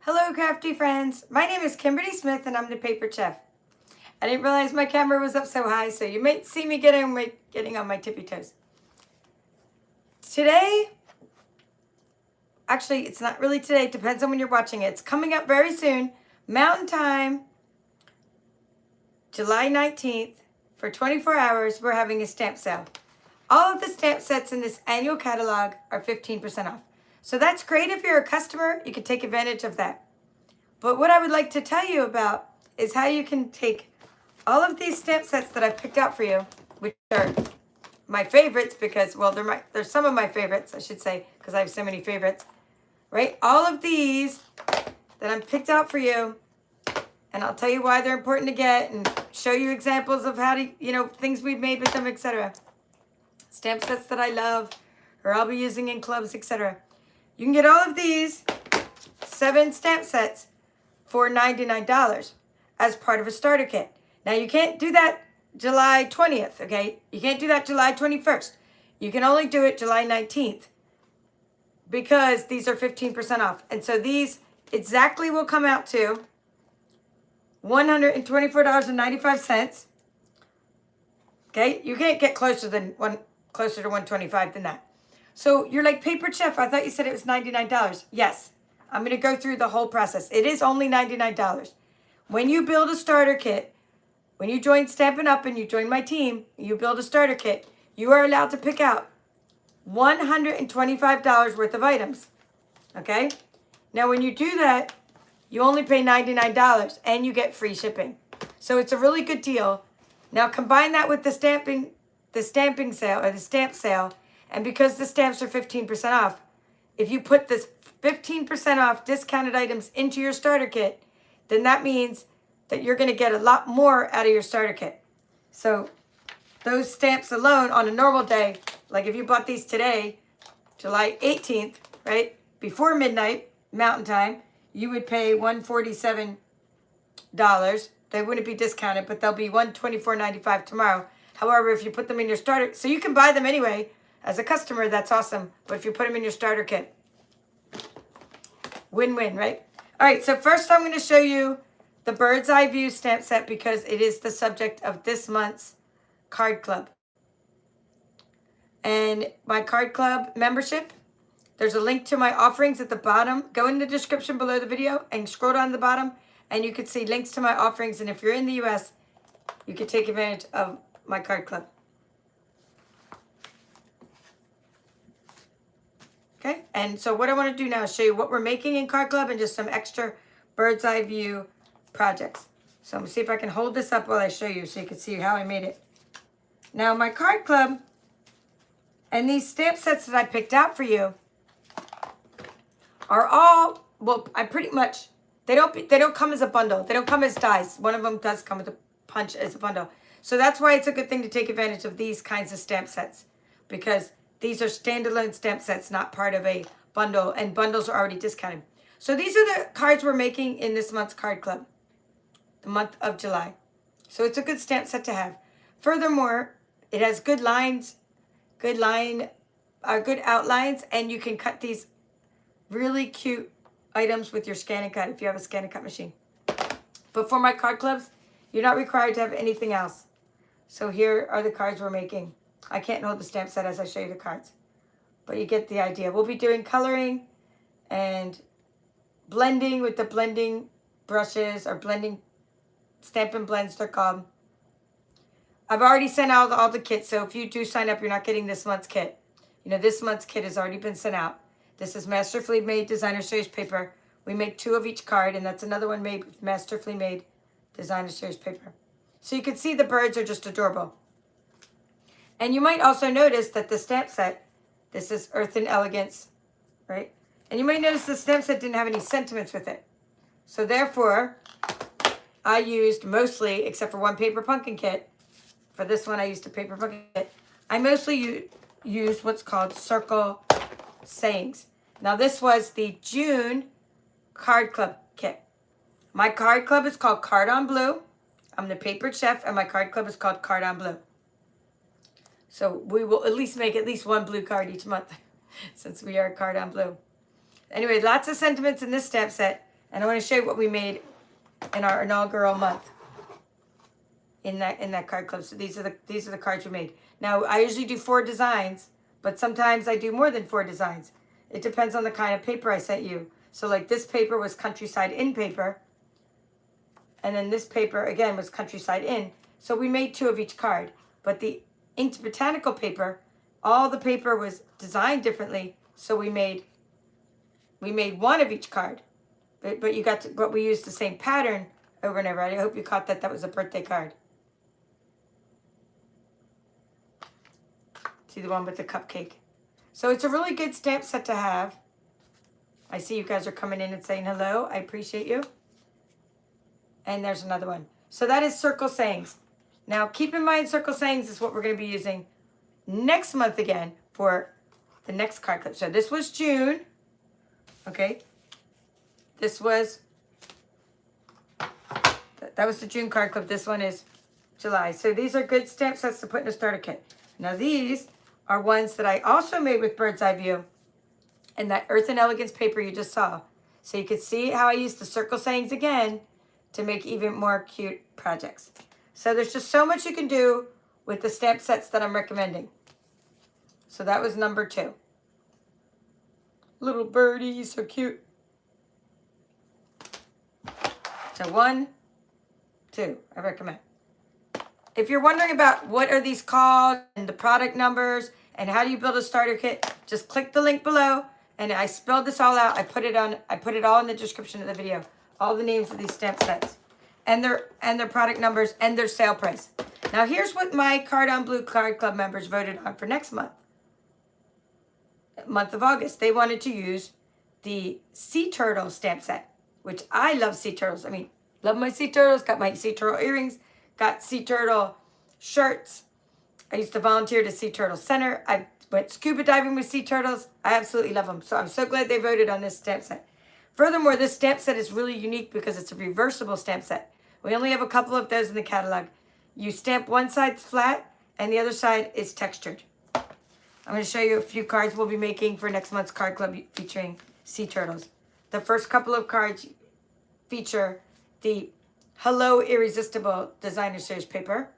Hello, crafty friends. My name is Kimberly Smith, and I'm the paper chef. I didn't realize my camera was up so high, so you might see me getting on my tippy toes. Today, actually, it's not really today. It depends on when you're watching it. It's coming up very soon. Mountain Time, July 19th, for 24 hours, we're having a stamp sale. All of the stamp sets in this annual catalog are 15% off. So that's great if you're a customer. You can take advantage of that. But what I would like to tell you about is how you can take all of these stamp sets that I've picked out for you, which are my favorites because, well, they're some of my favorites, I should say, because I have so many favorites, right? All of these that I've picked out for you, and I'll tell you why they're important to get and show you examples of how to, things we've made with them, etc. Stamp sets that I love or I'll be using in clubs, etc. You can get all of these 7 stamp sets for $99 as part of a starter kit. Now, you can't do that July 20th, okay? You can't do that July 21st. You can only do it July 19th because these are 15% off. And so these exactly will come out to $124.95. Okay? You can't get closer to 125 than that. So you're like, Paper Chef, I thought you said it was $99. Yes. I'm going to go through the whole process. It is only $99. When you build a starter kit, when you join Stampin' Up! And you join my team, you build a starter kit, you are allowed to pick out $125 worth of items. Okay? Now, when you do that, you only pay $99 and you get free shipping. So it's a really good deal. Now, combine that with the stamping sale or the stamp sale, and because the stamps are 15% off, if you put this 15% off discounted items into your starter kit, then that means that you're going to get a lot more out of your starter kit. So those stamps alone on a normal day, like if you bought these today, July 18th, right, before midnight, Mountain Time, you would pay $147. They wouldn't be discounted, but they'll be $124.95 tomorrow. However, if you put them in your starter, so you can buy them anyway. As a customer, that's awesome. But if you put them in your starter kit, win-win, right? All right, so first I'm going to show you the Bird's Eye View stamp set because it is the subject of this month's card club. And my card club membership, there's a link to my offerings at the bottom. Go in the description below the video and scroll down to the bottom, and you can see links to my offerings. And if you're in the U.S., you can take advantage of my card club. Okay, and so what I want to do now is show you what we're making in Card Club and just some extra bird's eye view projects. So I'm going to see if I can hold this up while I show you so you can see how I made it. Now, my Card Club and these stamp sets that I picked out for you are all, well, I pretty much, they don't come as a bundle. They don't come as dies. One of them does come with a punch as a bundle. So that's why it's a good thing to take advantage of these kinds of stamp sets, because these are standalone stamp sets, not part of a bundle, and bundles are already discounted. So these are the cards we're making in this month's card club, the month of July. So it's a good stamp set to have. Furthermore, it has good lines, good outlines, and you can cut these really cute items with your scan and cut if you have a scan and cut machine. But for my card clubs, you're not required to have anything else. So here are the cards we're making. I can't hold the stamp set as I show you the cards, but you get the idea. We'll be doing coloring and blending with the blending brushes, or blending Stampin' Blends, they're called. I've already sent out all the kits, so if you do sign up, you're not getting this month's kit. This month's kit has already been sent out. This is masterfully made designer series paper. We make 2 of each card, and that's another one made with masterfully made designer series paper. So you can see the birds are just adorable. And you might also notice that the stamp set, this is Earth and Elegance, right? And you might notice the stamp set didn't have any sentiments with it. So therefore, I used mostly, except for one paper pumpkin kit, for this one I used a paper pumpkin kit, I mostly used what's called circle sayings. Now this was the June card club kit. My card club is called Card on Blue. I'm the paper chef, and my card club is called Card on Blue. So we will at least make at least one blue card each month since we are Card on Blue. Anyway, lots of sentiments in this stamp set, And I want to show you what we made in our inaugural month in that card club. So these are the cards we made. Now I usually do 4 designs, but sometimes I do more than 4 designs. It depends on the kind of paper I sent you. So like this paper was Countryside In paper, and then this paper again was Countryside In. So we made 2 of each card. But the Inked Botanical paper, all the paper was designed differently, so we made 1 of each card. But we used the same pattern over and over. I hope you caught that. That was a birthday card. See the one with the cupcake. So it's a really good stamp set to have. I see you guys are coming in and saying hello. I appreciate you. And there's another one. So that is Circle Sayings. Now keep in mind, Circle Sayings is what we're going to be using next month again for the next card clip. So this was June. Okay. This was, that was the June card clip. This one is July. So these are good stamp sets to put in a starter kit. Now these are ones that I also made with Bird's Eye View and that Earth and Elegance paper you just saw. So you could see how I used the Circle Sayings again to make even more cute projects. So there's just so much you can do with the stamp sets that I'm recommending. So that was number 2. Little birdie, so cute. So 1, 2, I recommend. If you're wondering about what are these called and the product numbers and how do you build a starter kit, just click the link below and I spelled this all out. I put it all in the description of the video. All the names of these stamp sets and their product numbers and their sale price. Now here's what my Card on Blue Card Club members voted on for next month of August. They wanted to use the Sea Turtle stamp set, which I love sea turtles. I mean, love my sea turtles. Got my sea turtle earrings. Got sea turtle shirts. I used to volunteer to Sea Turtle Center. I went scuba diving with sea turtles. I absolutely love them. So I'm so glad they voted on this stamp set. Furthermore, this stamp set is really unique because it's a reversible stamp set. We only have a couple of those in the catalog. You stamp one side flat and the other side is textured. I'm going to show you a few cards we'll be making for next month's card club featuring sea turtles. The first couple of cards feature the Hello Irresistible Designer Series paper,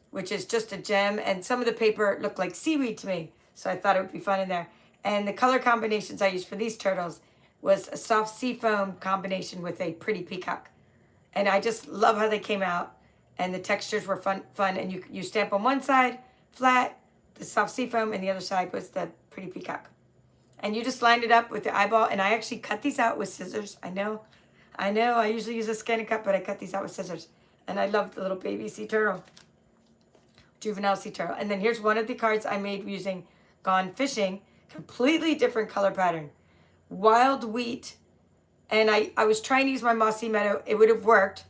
which is just a gem, and some of the paper looked like seaweed to me, so I thought it would be fun in there. And the color combinations I used for these turtles was a soft sea foam combination with a pretty peacock. And I just love how they came out, and the textures were fun, and you stamp on one side flat, the soft sea foam, and the other side was the pretty peacock. And you just lined it up with the eyeball, and I actually cut these out with scissors. I know, I usually use a ScanNCut, but I cut these out with scissors. And I love the little baby sea turtle, juvenile sea turtle. And then here's one of the cards I made using Gone Fishing, completely different color pattern. Wild Wheat, and I was trying to use my Mossy Meadow. It would have worked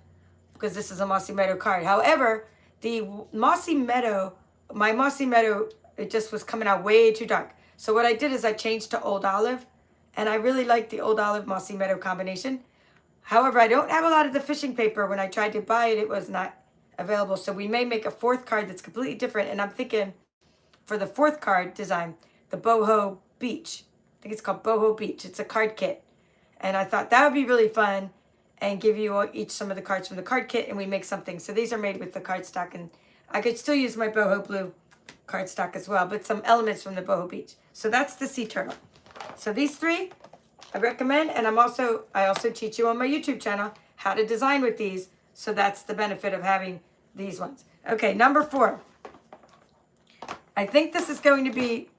because this is a Mossy Meadow card. However, the Mossy Meadow, my Mossy Meadow, it just was coming out way too dark. So what I did is I changed to Old Olive, and I really like the Old Olive Mossy Meadow combination. However, I don't have a lot of the fishing paper. When I tried to buy it, it was not available. So we may make a 4th card that's completely different. And I'm thinking for the 4th card design, the Boho Beach. I think it's called Boho Beach. It's a card kit. And I thought that would be really fun and give you all each some of the cards from the card kit, and we make something. So these are made with the cardstock, and I could still use my Boho Blue cardstock as well, but some elements from the Boho Beach. So that's the sea turtle. So these 3 I recommend, and I also teach you on my YouTube channel how to design with these. So that's the benefit of having these ones. Okay, number 4. I think this is going to be,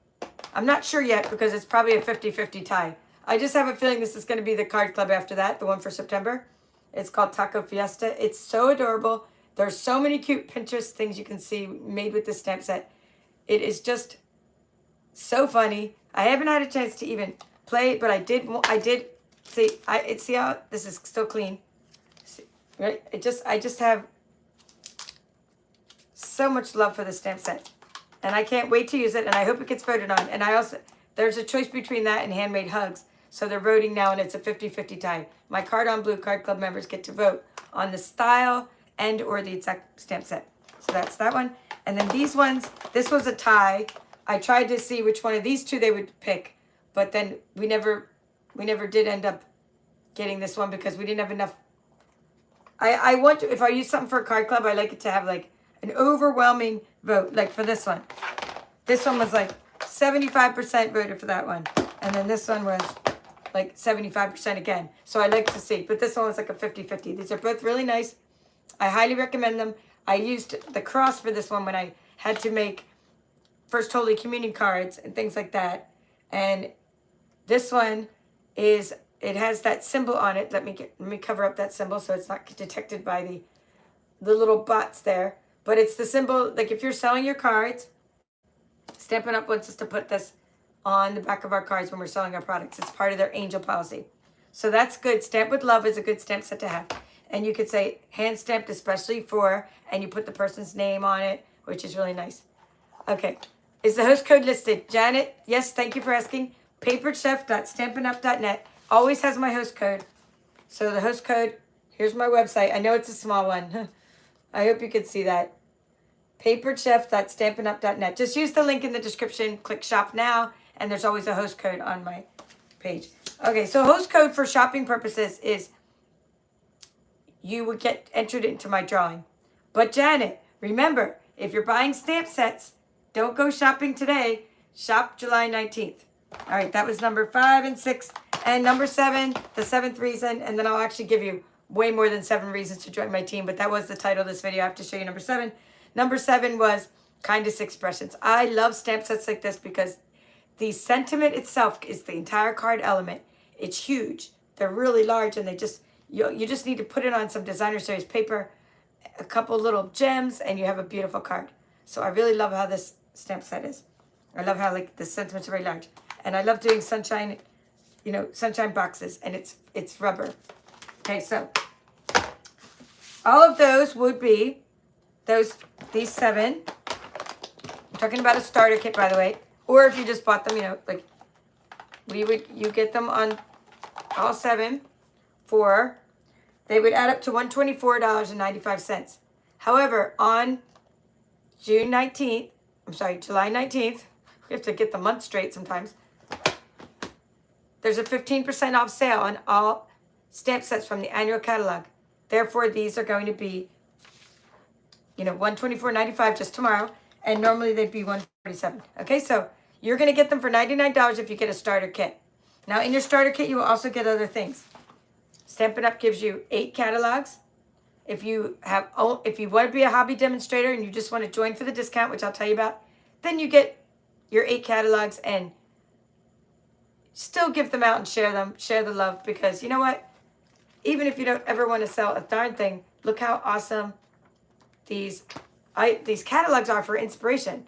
I'm not sure yet because it's probably a 50-50 tie. I just have a feeling this is going to be the card club after that, the one for September. It's called Taco Fiesta. It's so adorable. There's so many cute Pinterest things you can see made with this stamp set. It is just so funny. I haven't had a chance to even play it, but I did see how this is still clean. See, right? I just have so much love for this stamp set. And I can't wait to use it, and I hope it gets voted on. And there's a choice between that and Handmade Hugs. So they're voting now, and it's a 50-50 tie. My Card on Blue Card Club members get to vote on the style and or the exact stamp set. So that's that one. And then these ones, this was a tie. I tried to see which one of these 2 they would pick, but then we never did end up getting this one because we didn't have enough. I want to, if I use something for a card club, I like it to have like an overwhelming vote. Like for this one. This one was like 75% voted for that one. And then this one was like 75% again. So I like to see. But this one was like a 50-50. These are both really nice. I highly recommend them. I used the cross for this one when I had to make First Holy Communion cards and things like that. And this one is, it has that symbol on it. Let me cover up that symbol so it's not detected by the little bots there. But it's the symbol, like if you're selling your cards, Stampin' Up! Wants us to put this on the back of our cards when we're selling our products. It's part of their angel policy. So that's good. Stamp with Love is a good stamp set to have. And you could say hand stamped especially for, and you put the person's name on it, which is really nice. Okay. Is the host code listed? Janet, yes, thank you for asking. paperchef.stampinup.net always has my host code. So the host code, here's my website. I know it's a small one. I hope you could see that. paperchef.stampinup.net. Just use the link in the description, click shop now, and there's always a host code on my page. Okay, so host code for shopping purposes is you would get entered into my drawing. But Janet, remember, if you're buying stamp sets, don't go shopping today. Shop July 19th. All right, that was number 5 and 6. And number 7, the 7th reason, and then I'll actually give you way more than 7 reasons to join my team, but that was the title of this video. I have to show you number 7. Number 7 was Kindest Expressions. I love stamp sets like this because the sentiment itself is the entire card element. It's huge. They're really large, and they just, you just need to put it on some designer series paper, a couple little gems, and you have a beautiful card. So I really love how this stamp set is. I love how like the sentiments are very large. And I love doing sunshine, you know, sunshine boxes, and it's rubber. Okay, so all of those would be these 7. I'm talking about a starter kit, by the way. Or if you just bought them, you know, like you get them on all 7 for, they would add up to $124.95. However, on July 19th, we have to get the month straight sometimes. There's a 15% off sale on all stamp sets from the annual catalog. Therefore, these are going to be, you know, $124.95 just tomorrow. And normally they'd be $147. Okay, so you're going to get them for $99 if you get a starter kit. Now, in your starter kit, you will also get other things. Stampin' Up! Gives you 8 catalogs. If you want to be a hobby demonstrator and you just want to join for the discount, which I'll tell you about, then you get your 8 catalogs and still give them out and share them, share the love, because you know what? Even if you don't ever want to sell a darn thing, look how awesome these catalogs are for inspiration.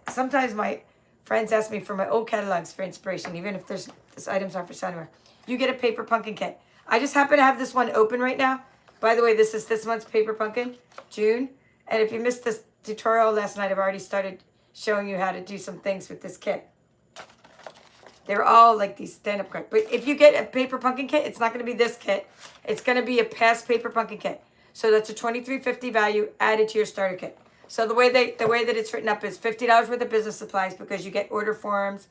Sometimes my friends ask me for my old catalogs for inspiration, even if these items aren't for sale anymore. You get a paper pumpkin kit. I just happen to have this one open right now. By the way, this is this month's paper pumpkin, June. And if you missed this tutorial last night, I've already started showing you how to do some things with this kit. They're all like these stand-up cards. But if you get a paper pumpkin kit, it's not going to be this kit. It's going to be a past paper pumpkin kit. So that's a $23.50 value added to your starter kit. So the way that it's written up is $50 worth of business supplies, because you get order forms,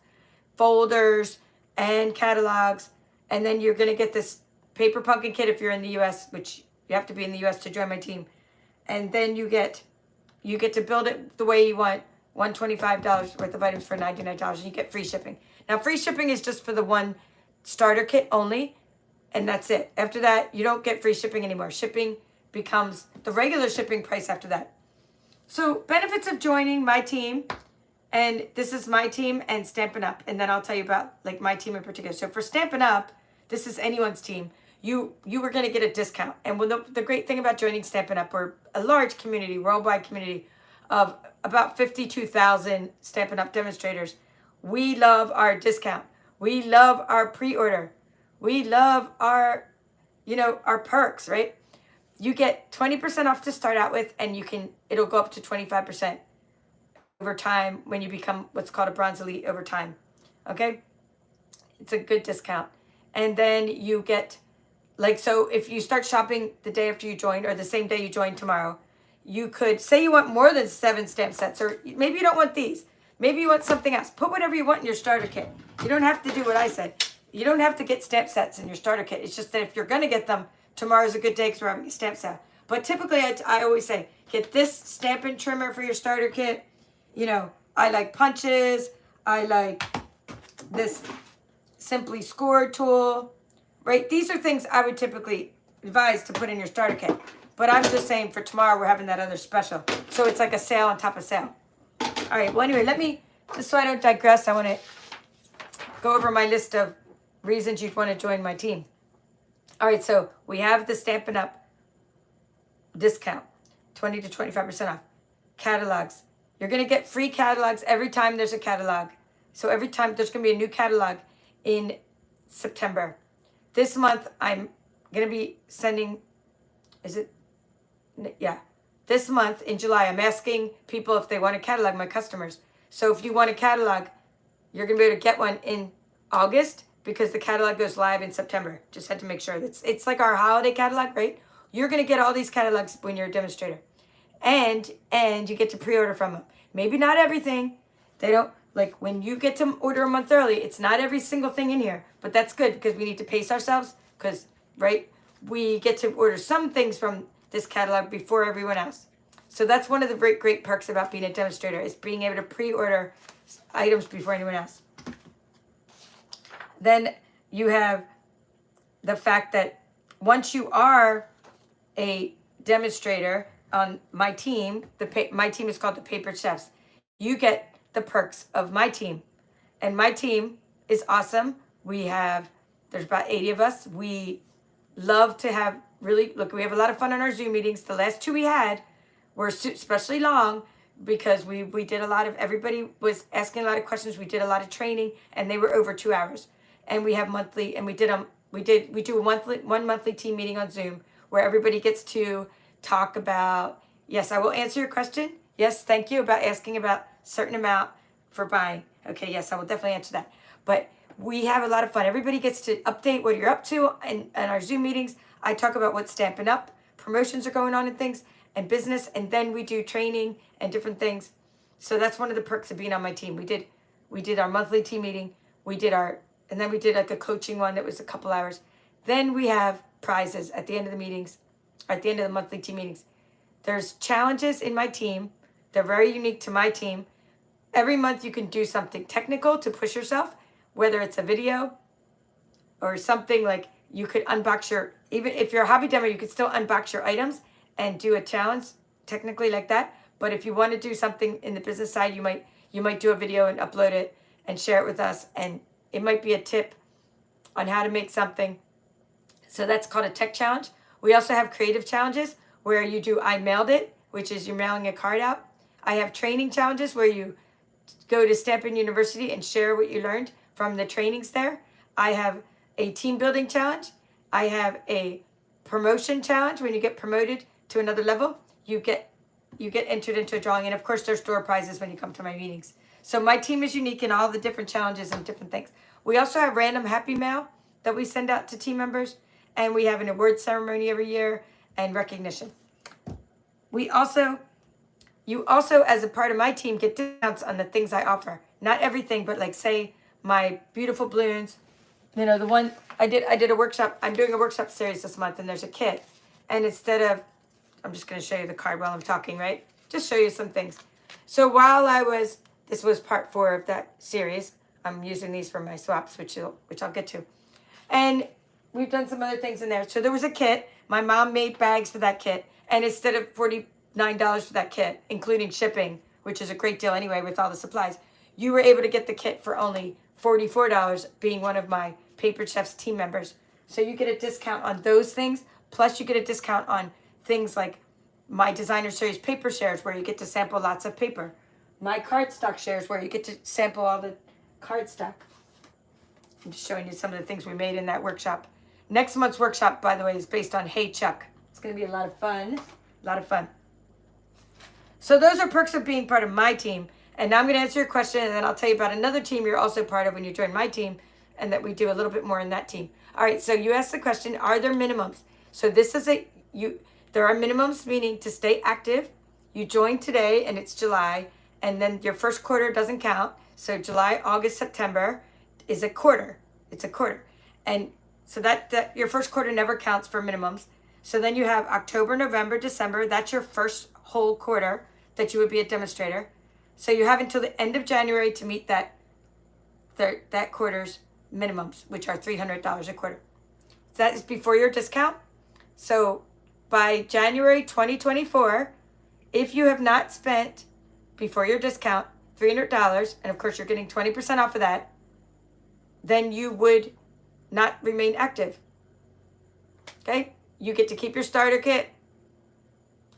folders, and catalogs. And then you're going to get this paper pumpkin kit if you're in the U.S., which you have to be in the U.S. to join my team. And then you get to build it the way you want. $125 worth of items for $99, and you get free shipping. Now, free shipping is just for the one starter kit only, and that's it. After that, you don't get free shipping anymore. Shipping becomes the regular shipping price after that. So, benefits of joining my team, and this is my team and Stampin' Up, and then I'll tell you about like my team in particular. So, for Stampin' Up, this is anyone's team. You were going to get a discount, and the great thing about joining Stampin' Up, we're a large community, worldwide community of about 52,000 Stampin' Up! Demonstrators. We love our discount. We love our pre-order. We love our, our perks, right? You get 20% off to start out with, and it'll go up to 25% over time when you become what's called a Bronze Elite over time. Okay? It's a good discount. And then you get, so if you start shopping the day after you join, or the same day you join tomorrow, you could say you want more than 7 stamp sets, or maybe you don't want these. Maybe you want something else. Put whatever you want in your starter kit. You don't have to do what I said. You don't have to get stamp sets in your starter kit. It's just that if you're going to get them, tomorrow's a good day because we're having a stamp sale. But typically, I always say, get this Stampin' trimmer for your starter kit. You know, I like punches. I like this Simply Scored tool, right? These are things I would typically advise to put in your starter kit. But I'm just saying for tomorrow, we're having that other special. So it's like a sale on top of sale. All right, well, anyway, let me, just so I don't digress, I want to go over my list of reasons you'd want to join my team. All right, so we have the Stampin' Up! Discount, 20 to 25% off. Catalogs. You're going to get free catalogs every time there's a catalog. So every time there's going to be a new catalog in September. This month, I'm going to be sending, this month in July, I'm asking people if they want a catalog, my customers. So if you want a catalog, you're going to be able to get one in August because the catalog goes live in September. Just had to make sure. It's like our holiday catalog, right? You're going to get all these catalogs when you're a demonstrator. And you get to pre-order from them. Maybe not everything. They don't, like when you get to order a month early, it's not every single thing in here. But that's good because we need to pace ourselves because, right, we get to order some things from this catalog before everyone else. So that's one of the great perks about being a demonstrator is being able to pre-order items before anyone else. Then you have the fact that once you are a demonstrator on my team, my team is called the Paper Chefs. You get the perks of my team. And my team is awesome. There's about 80 of us. We love to have we have a lot of fun on our Zoom meetings. The last two we had were especially long because we did a lot of, everybody was asking a lot of questions. We did a lot of training and they were over 2 hours. And we have monthly, and we do one monthly team meeting on Zoom where everybody gets to talk about, yes, I will answer your question. Yes, thank you, about asking about certain amount for buying. Okay, yes, I will definitely answer that. But we have a lot of fun. Everybody gets to update what you're up to in our Zoom meetings. I talk about what's Stampin' Up, promotions are going on and things, and business, and then we do training and different things. So that's one of the perks of being on my team. We did our monthly team meeting. And then we did like a coaching one that was a couple hours. Then we have prizes at the end of the meetings, at the end of the monthly team meetings. There's challenges in my team. They're very unique to my team. Every month you can do something technical to push yourself, whether it's a video or something like you could unbox even if you're a hobby demo, you could still unbox your items and do a challenge technically like that. But if you want to do something in the business side, you might do a video and upload it and share it with us. And it might be a tip on how to make something. So that's called a tech challenge. We also have creative challenges where you do I mailed it, which is you're mailing a card out. I have training challenges where you go to Stampin' University and share what you learned from the trainings there. I have a team building challenge. I have a promotion challenge. When you get promoted to another level, you get entered into a drawing. And of course, there's door prizes when you come to my meetings. So my team is unique in all the different challenges and different things. We also have random happy mail that we send out to team members. And we have an award ceremony every year and recognition. You also, as a part of my team, get discounts on the things I offer. Not everything, but like say my beautiful balloons. You know, the one I did a workshop. I'm doing a workshop series this month and there's a kit. And instead of, I'm just going to show you the card while I'm talking, right? Just show you some things. So while this was part 4 of that series. I'm using these for my swaps, which I'll get to. And we've done some other things in there. So there was a kit. My mom made bags for that kit. And instead of $49 for that kit, including shipping, which is a great deal anyway with all the supplies, you were able to get the kit for only $44 being one of my Paper Chefs team members. So you get a discount on those things. Plus you get a discount on things like my designer series paper shares where you get to sample lots of paper. My cardstock shares where you get to sample all the cardstock. I'm just showing you some of the things we made in that workshop. Next month's workshop, by the way, is based on Hey Chuck. It's going to be a lot of fun. A lot of fun. So those are perks of being part of my team. And now I'm going to answer your question, and then I'll tell you about another team you're also part of when you join my team, and that we do a little bit more in that team. All right, so you asked the question, are there minimums? So this is there are minimums, meaning to stay active. You join today, and it's July, and then your first quarter doesn't count. So July, August, September is a quarter. It's a quarter. And so that your first quarter never counts for minimums. So then you have October, November, December. That's your first whole quarter that you would be a demonstrator. So you have until the end of January to meet that quarter's minimums, which are $300 a quarter. That is before your discount. So by January 2024, if you have not spent before your discount $300, and of course you're getting 20% off of that, then you would not remain active. Okay? You get to keep your starter kit,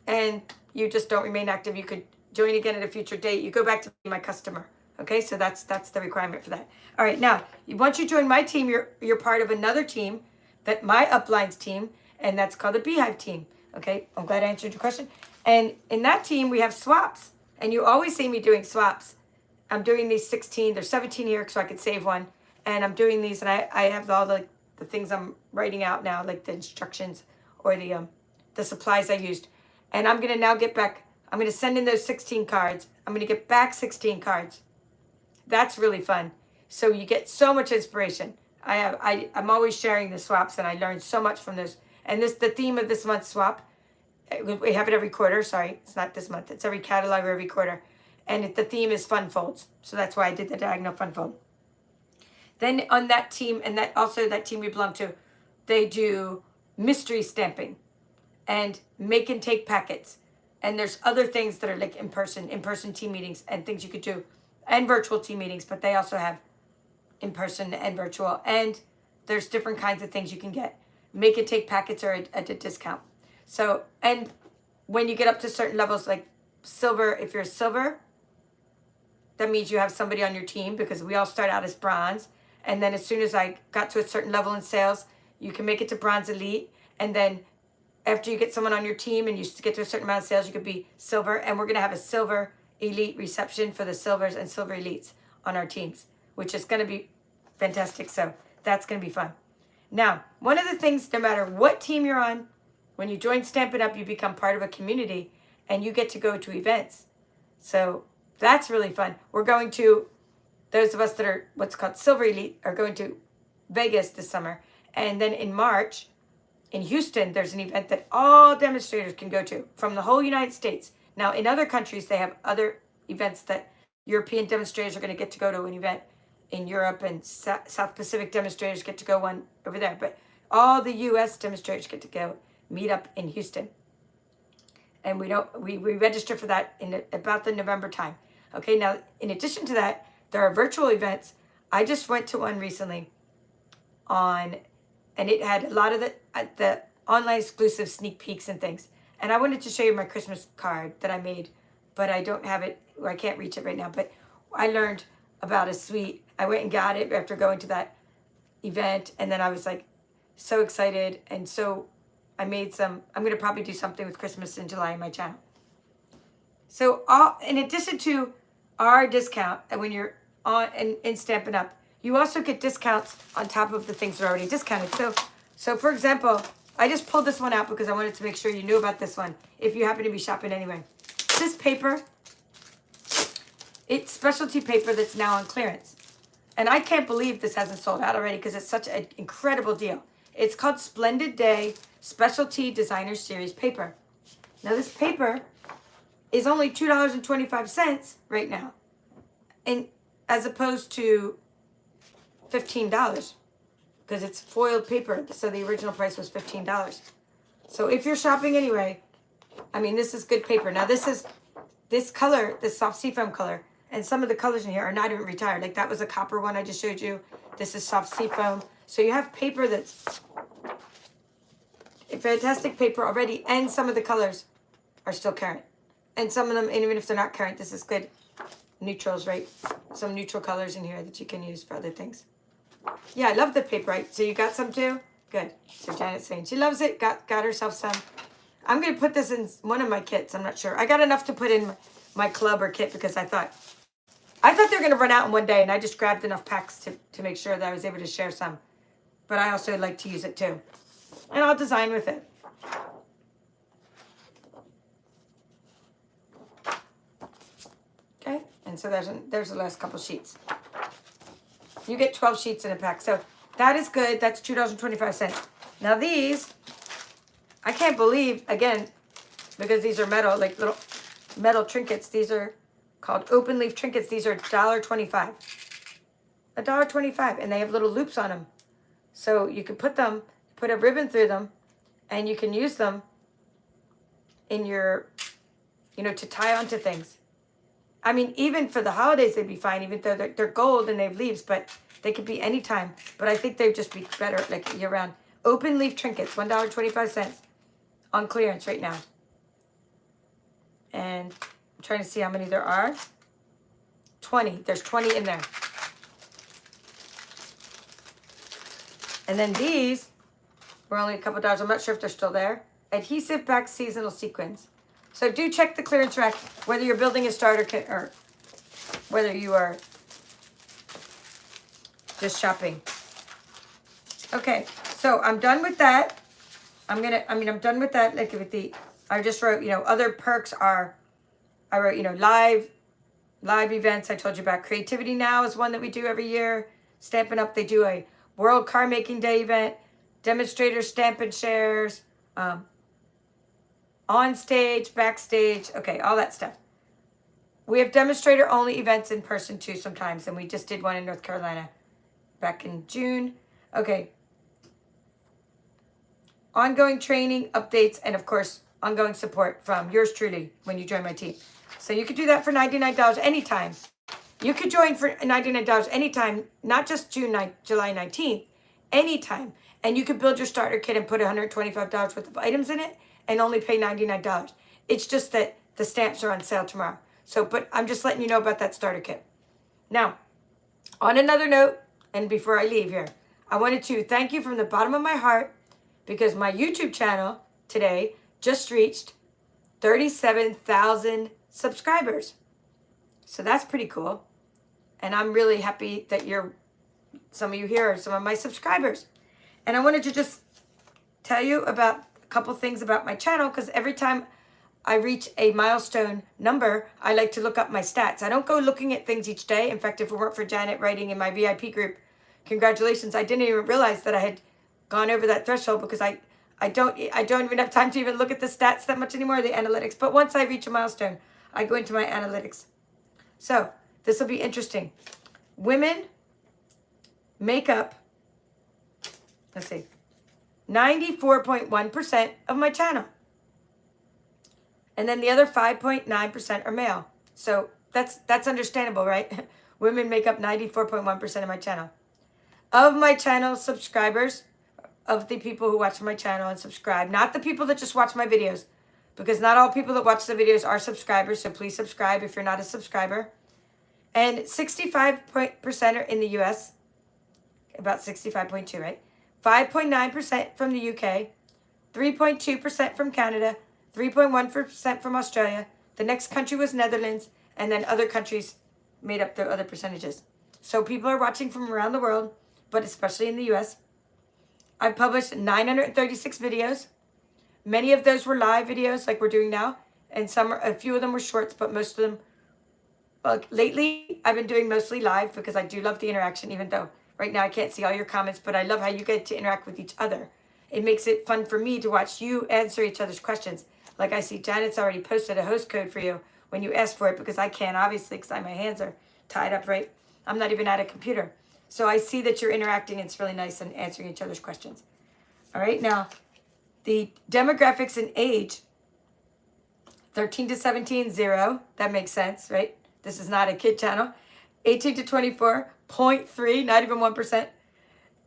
and you just don't remain active. You could join again at a future date. You go back to be my customer. Okay, so that's the requirement for that. All right, now once you join my team, you're part of another team, that my uplines team, and that's called the Beehive team. Okay, I'm glad I answered your question. And in that team, we have swaps, and you always see me doing swaps. I'm doing these 16. There's 17 here, so I could save one. And I'm doing these, and I have all the things I'm writing out now, like the instructions or the supplies I used. And I'm gonna now get back. I'm gonna send in those 16 cards. I'm gonna get back 16 cards. That's really fun. So you get so much inspiration. I'm always sharing the swaps, and I learned so much from this. And the theme of this month's swap, we have it every quarter. Sorry, it's not this month. It's every catalog or every quarter. And the theme is fun folds. So that's why I did the diagonal fun fold. Then on that team, and that team we belong to, they do mystery stamping and make and take packets. And there's other things that are like in-person team meetings and things you could do, and virtual team meetings, but they also have in-person and virtual. And there's different kinds of things you can get. Make and take packets are at a discount. So, and when you get up to certain levels, like silver, if you're a silver, that means you have somebody on your team, because we all start out as bronze. And then as soon as I got to a certain level in sales, you can make it to bronze elite. And then after you get someone on your team and you get to a certain amount of sales, you could be silver. And we're going to have a silver elite reception for the silvers and silver elites on our teams, which is going to be fantastic. So that's going to be fun. Now, one of the things, no matter what team you're on, when you join Stampin' Up, you become part of a community and you get to go to events. So that's really fun. We're going to, those of us that are what's called Silver Elite are going to Vegas this summer. And then in March, in Houston, there's an event that all demonstrators can go to from the whole United States. Now, in other countries, they have other events that European demonstrators are going to get to go to an event in Europe, and South Pacific demonstrators get to go one over there. But all the U.S. demonstrators get to go meet up in Houston. And we register for that in about the November time. Okay, now, in addition to that, there are virtual events. I just went to one recently and it had a lot of the online exclusive sneak peeks and things. And I wanted to show you my Christmas card that I made, but I don't have it, or I can't reach it right now. But I learned about a suite. I went and got it after going to that event, and then I was like so excited. And so I made I'm going to probably do something with Christmas in July on my channel. So in addition to our discount, and when you're on in Stampin' Up, you also get discounts on top of the things that are already discounted. So for example, I just pulled this one out because I wanted to make sure you knew about this one if you happen to be shopping anyway. This paper, it's specialty paper that's now on clearance. And I can't believe this hasn't sold out already because it's such an incredible deal. It's called Splendid Day Specialty Designer Series paper. Now this paper is only $2.25 right now, and as opposed to $15 because it's foiled paper. So the original price was $15. So if you're shopping anyway, I mean, this is good paper. Now this color, this soft seafoam color, and some of the colors in here are not even retired. Like that was a copper one I just showed you. This is soft seafoam. So you have paper that's a fantastic paper already, and some of the colors are still current. And some of them, and even if they're not current, this is good neutrals, right? Some neutral colors in here that you can use for other things. Yeah, I love the paper, right? So you got some too? Good. So Janet's saying she loves it, got herself some. I'm going to put this in one of my kits. I'm not sure. I got enough to put in my club or kit because I thought they were going to run out in one day, and I just grabbed enough packs to make sure that I was able to share some. But I also like to use it too. And I'll design with it. Okay, and so there's the last couple sheets. You get 12 sheets in a pack. So That is good. That's $2.25. Now these, I can't believe, again, because these are metal, like little metal trinkets. These are called open leaf trinkets. These are $1.25. $1.25, and they have little loops on them. So you can put them, put a ribbon through them, and you can use them in your, to tie onto things. I mean, even for the holidays, they'd be fine, even though they're gold and they have leaves, but they could be anytime. But I think they'd just be better like year-round. Open leaf trinkets, $1.25 on clearance right now. And I'm trying to see how many there are. 20. There's 20 in there. And then these were only a couple dollars. I'm not sure if they're still there. Adhesive back seasonal sequins. So do check the clearance rack, whether you're building a starter kit or whether you are just shopping. Okay, so I'm done with that. I'm done with that. Like with the, I just wrote, other perks are, I wrote, live events. I told you about Creativity Now is one that we do every year. Stampin' Up, they do a World Card Making Day event. Demonstrators, Stampin' shares, on stage, backstage, okay, all that stuff. We have demonstrator only events in person too sometimes, and we just did one in North Carolina back in June. Okay. Ongoing training, updates, and of course, ongoing support from yours truly when you join my team. So you could do that for $99 anytime. You could join for $99 anytime, not just July 19th, anytime. And you could build your starter kit and put $125 worth of items in it and only pay $99. It's just that the stamps are on sale tomorrow. So, but I'm just letting you know about that starter kit. Now, on another note, and before I leave here, I wanted to thank you from the bottom of my heart because my YouTube channel today just reached 37,000 subscribers. So that's pretty cool. And I'm really happy that some of you here are some of my subscribers. And I wanted to just tell you about a couple things about my channel because every time I reach a milestone number, I like to look up my stats. I don't go looking at things each day. In fact, if it weren't for Janet writing in my VIP group, congratulations, I didn't even realize that I had gone over that threshold because I don't even have time to even look at the stats that much anymore, the analytics. But once I reach a milestone, I go into my analytics. So this will be interesting. Women make up, let's see, 94.1% of my channel. And then the other 5.9% are male. So that's understandable, right? Women make up 94.1% of my channel. Of my channel subscribers, of the people who watch my channel and subscribe, not the people that just watch my videos, because not all people that watch the videos are subscribers, so please subscribe if you're not a subscriber. And 65% are in the US, about 65.2, right? 5.9% from the UK, 3.2% from Canada, 3.1% from Australia. The next country was Netherlands, and then other countries made up the other percentages. So people are watching from around the world, but especially in the US. I've published 936 videos. Many of those were live videos like we're doing now, and a few of them were shorts, but most of them, well, lately I've been doing mostly live because I do love the interaction, even though right now I can't see all your comments, but I love how you get to interact with each other. It makes it fun for me to watch you answer each other's questions. Like I see Janet's already posted a host code for you when you ask for it because I can't, obviously, because my hands are tied up, right? I'm not even at a computer. So I see that you're interacting. It's really nice and answering each other's questions. All right, now the demographics and age, 13 to 17, 0. That makes sense, right? This is not a kid channel. 18 to 24, 0.3, not even 1%.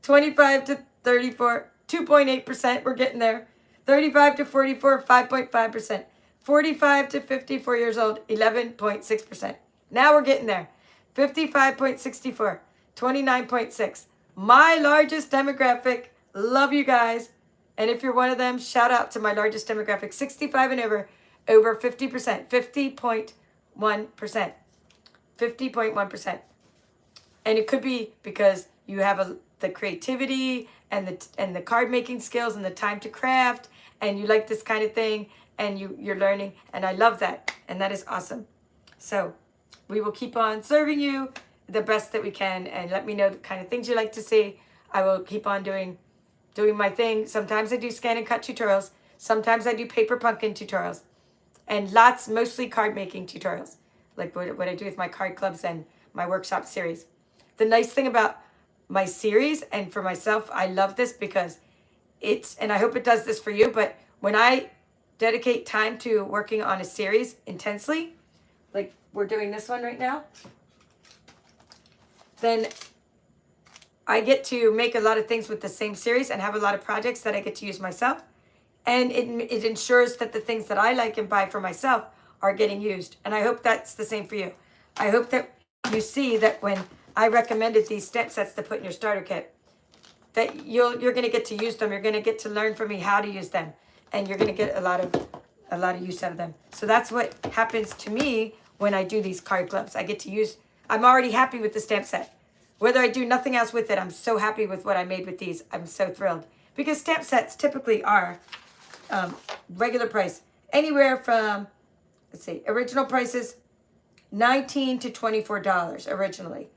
25 to 34, 2.8%. We're getting there. 35 to 44, 5.5%. 45 to 54 years old, 11.6%. Now we're getting there. 55.64, 29.6. My largest demographic. Love you guys. And if you're one of them, shout out to my largest demographic, 65 and over 50%, 50.1%. 50.1%. And it could be because you have the creativity and the card making skills and the time to craft, and you like this kind of thing, and you're learning, and I love that, and that is awesome. So we will keep on serving you the best that we can, and let me know the kind of things you like to see. I will keep on doing my thing. Sometimes I do scan and cut tutorials. Sometimes I do paper pumpkin tutorials. And mostly card making tutorials. Like what I do with my card clubs and my workshop series. The nice thing about my series, and for myself, I love this because and I hope it does this for you, but when I dedicate time to working on a series intensely, like we're doing this one right now, then I get to make a lot of things with the same series and have a lot of projects that I get to use myself. And it ensures that the things that I like and buy for myself are getting used. And I hope that's the same for you. I hope that you see that when I recommended these stamp sets to put in your starter kit, that you're going to get to use them. You're going to get to learn from me how to use them. And you're going to get a lot of use out of them. So that's what happens to me when I do these card clubs. I'm already happy with the stamp set. Whether I do nothing else with it, I'm so happy with what I made with these. I'm so thrilled. Because stamp sets typically are regular price. Anywhere from, let's see, original prices, $19 to $24 originally.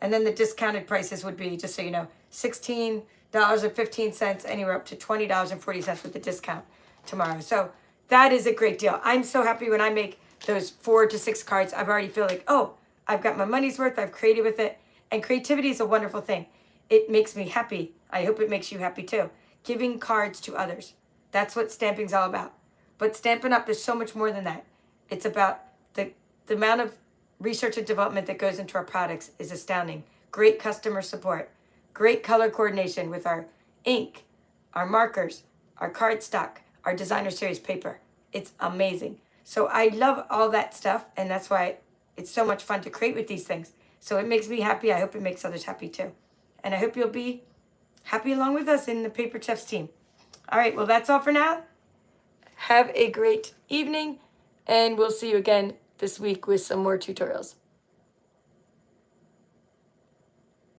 And then the discounted prices would be, just so you know, $16.15, anywhere up to $20.40 with the discount tomorrow. So that is a great deal. I'm so happy when I make those 4 to 6 cards. I've already feel like, oh, I've got my money's worth. I've created with it. And creativity is a wonderful thing. It makes me happy. I hope it makes you happy too. Giving cards to others. That's what stamping's all about. But Stampin' Up! Is so much more than that. It's about the amount of research and development that goes into our products is astounding. Great customer support. Great color coordination with our ink, our markers, our cardstock, our designer series paper. It's amazing. So I love all that stuff, and that's why it's so much fun to create with these things. So it makes me happy. I hope it makes others happy too. And I hope you'll be happy along with us in the Paper Chefs team. All right, well, that's all for now. Have a great evening, and we'll see you again this week with some more tutorials.